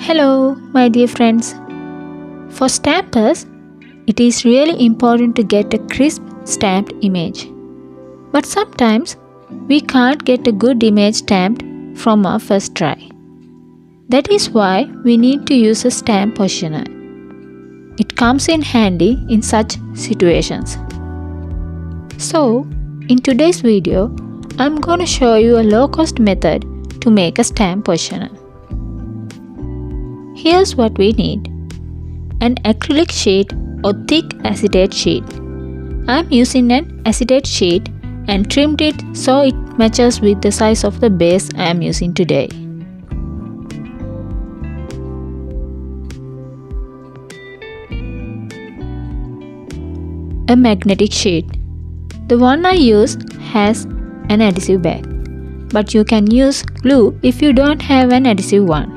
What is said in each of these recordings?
Hello, my dear friends. For stampers, it is really important to get a crisp stamped image. But sometimes we can't get a good image stamped from our first try. That is why we need to use a stamp positioner. It comes in handy in such situations. So, in today's video, I'm going to show you a low-cost method to make a stamp positioner. Here's what we need: an acrylic sheet or thick acetate sheet. I'm using an acetate sheet and trimmed it so it matches with the size of the base I am using today. A magnetic sheet. The one I use has an adhesive back, but you can use glue if you don't have an adhesive one.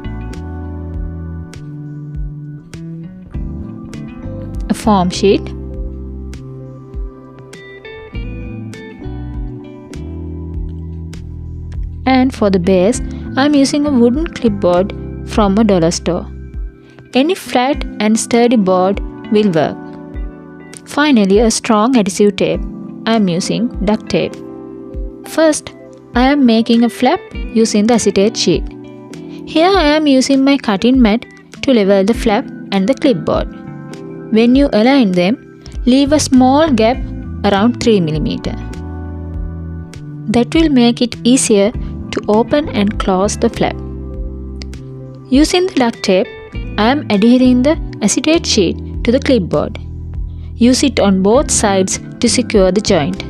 A foam sheet, and for the base, I'm using a wooden clipboard from a dollar store. Any flat and sturdy board will work. Finally, a strong adhesive tape. I'm using duct tape. First, I am making a flap using the acetate sheet. Here I am using my cutting mat to level the flap and the clipboard. When you align them, leave a small gap around 3 mm. That will make it easier to open and close the flap. Using the duct tape, I am adhering the acetate sheet to the clipboard. Use it on both sides to secure the joint.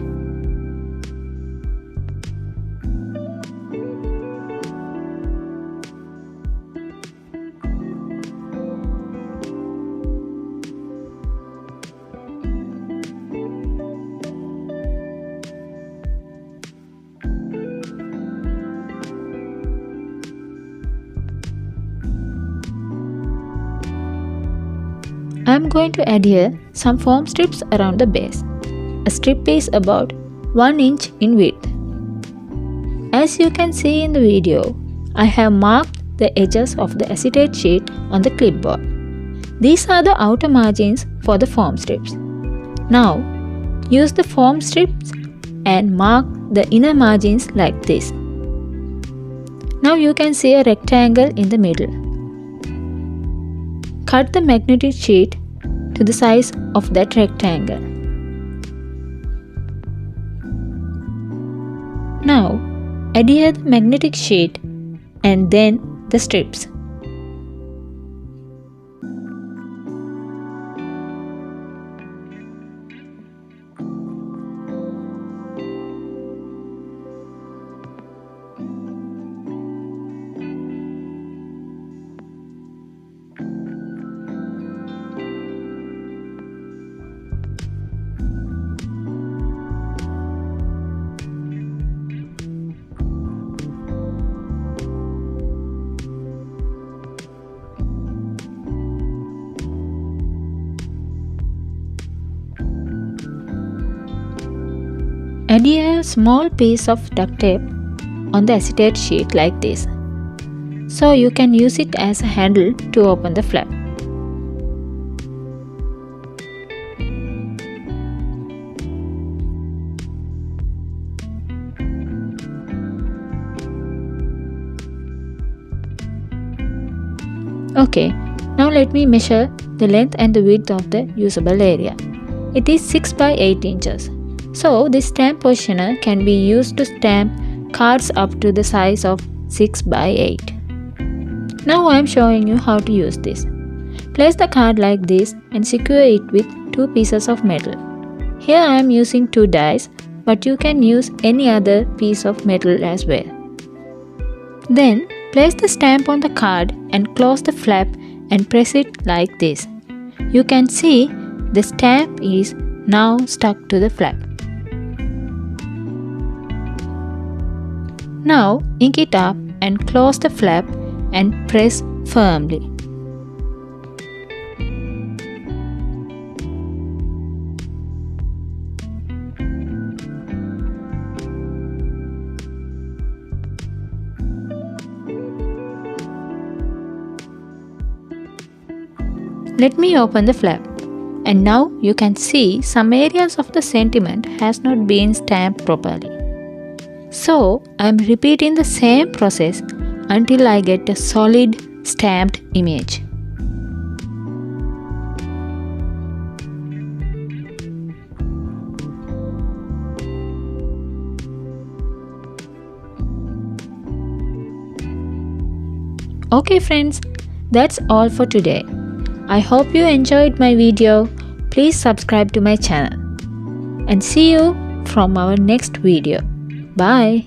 I am going to adhere some foam strips around the base. A strip is about 1 inch in width. As you can see in the video, I have marked the edges of the acetate sheet on the clipboard. These are the outer margins for the foam strips. Now, use the foam strips and mark the inner margins like this. Now you can see a rectangle in the middle. Cut the magnetic sheet to the size of that rectangle. Now, adhere the magnetic sheet and then the strips. Adhere a small piece of duct tape on the acetate sheet like this, so you can use it as a handle to open the flap. Okay, now let me measure the length and the width of the usable area. It is 6 by 8 inches. So this stamp positioner can be used to stamp cards up to the size of 6 by 8. Now I am showing you how to use this. Place the card like this and secure it with 2 pieces of metal. Here I am using 2 dies, but you can use any other piece of metal as well. Then place the stamp on the card and close the flap and press it like this. You can see the stamp is now stuck to the flap. Now ink it up and close the flap and press firmly. Let me open the flap. And now you can see some areas of the sentiment has not been stamped properly. So I am repeating the same process until I get a solid stamped image. Okay friends, that's all for today. I hope you enjoyed my video. Please subscribe to my channel. And see you from our next video. Bye.